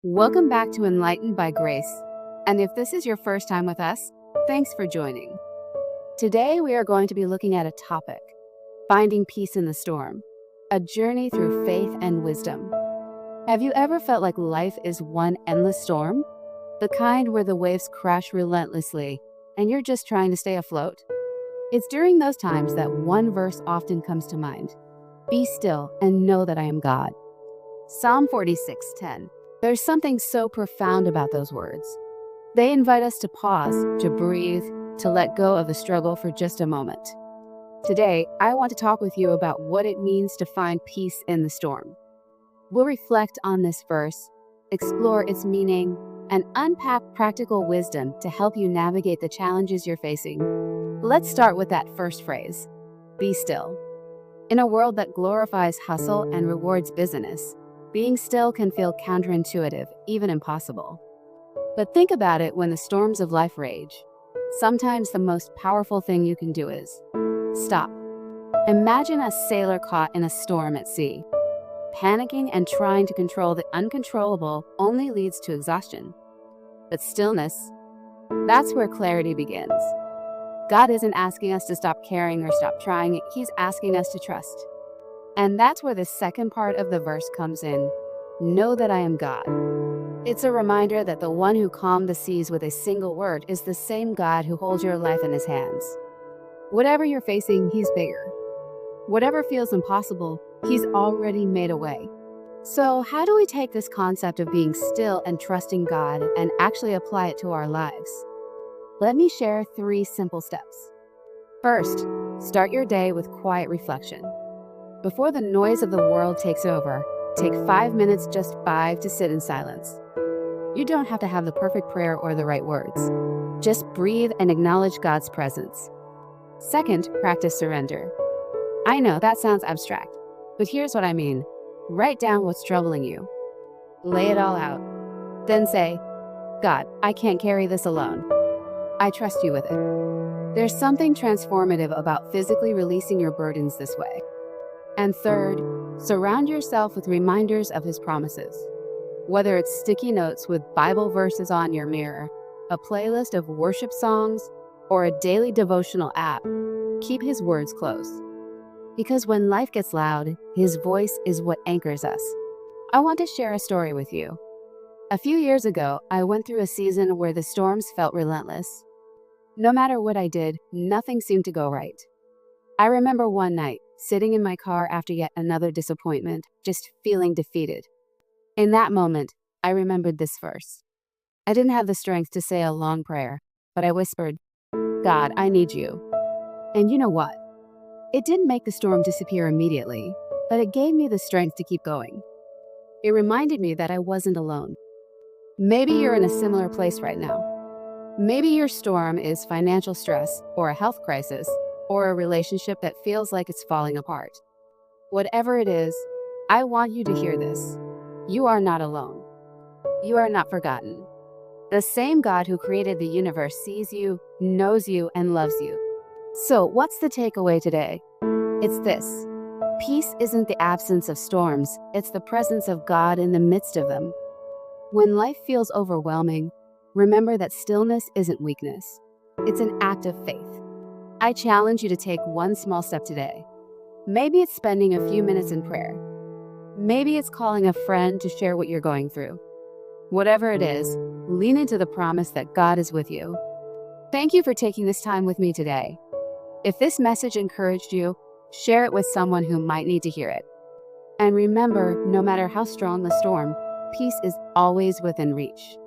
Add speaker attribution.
Speaker 1: Welcome back to Enlightened by Grace. And if this is your first time with us, thanks for joining. Today we are going to be looking at a topic, finding peace in the storm, a journey through faith and wisdom. Have you ever felt like life is one endless storm? The kind where the waves crash relentlessly and you're just trying to stay afloat? It's during those times that one verse often comes to mind. Be still and know that I am God. Psalm 46:10. There's something so profound about those words. They invite us to pause, to breathe, to let go of the struggle for just a moment. Today, I want to talk with you about what it means to find peace in the storm. We'll reflect on this verse, explore its meaning, and unpack practical wisdom to help you navigate the challenges you're facing. Let's start with that first phrase, be still. In a world that glorifies hustle and rewards busyness, being still can feel counterintuitive, even impossible. But think about it when the storms of life rage. Sometimes the most powerful thing you can do is stop. Imagine a sailor caught in a storm at sea. Panicking and trying to control the uncontrollable only leads to exhaustion. But stillness, that's where clarity begins. God isn't asking us to stop caring or stop trying. He's asking us to trust. And that's where the second part of the verse comes in. Know that I am God. It's a reminder that the one who calmed the seas with a single word is the same God who holds your life in his hands. Whatever you're facing, he's bigger. Whatever feels impossible, he's already made a way. So how do we take this concept of being still and trusting God and actually apply it to our lives? Let me share 3 simple steps. First, start your day with quiet reflection. Before the noise of the world takes over, take 5 minutes, just 5, to sit in silence. You don't have to have the perfect prayer or the right words. Just breathe and acknowledge God's presence. Second, practice surrender. I know that sounds abstract, but here's what I mean. Write down what's troubling you. Lay it all out. Then say, God, I can't carry this alone. I trust you with it. There's something transformative about physically releasing your burdens this way. And third, surround yourself with reminders of his promises. Whether it's sticky notes with Bible verses on your mirror, a playlist of worship songs, or a daily devotional app, keep his words close. Because when life gets loud, his voice is what anchors us. I want to share a story with you. A few years ago, I went through a season where the storms felt relentless. No matter what I did, nothing seemed to go right. I remember one night, sitting in my car after yet another disappointment, just feeling defeated. In that moment, I remembered this verse. I didn't have the strength to say a long prayer, but I whispered, God, I need you. And you know what? It didn't make the storm disappear immediately, but it gave me the strength to keep going. It reminded me that I wasn't alone. Maybe you're in a similar place right now. Maybe your storm is financial stress or a health crisis, or a relationship that feels like it's falling apart. Whatever it is, I want you to hear this. You are not alone. You are not forgotten. The same God who created the universe sees you, knows you, and loves you. So what's the takeaway today? It's this. Peace isn't the absence of storms, it's the presence of God in the midst of them. When life feels overwhelming, remember that stillness isn't weakness. It's an act of faith. I challenge you to take one small step today. Maybe it's spending a few minutes in prayer. Maybe it's calling a friend to share what you're going through. Whatever it is, lean into the promise that God is with you. Thank you for taking this time with me today. If this message encouraged you, share it with someone who might need to hear it. And remember, no matter how strong the storm, peace is always within reach.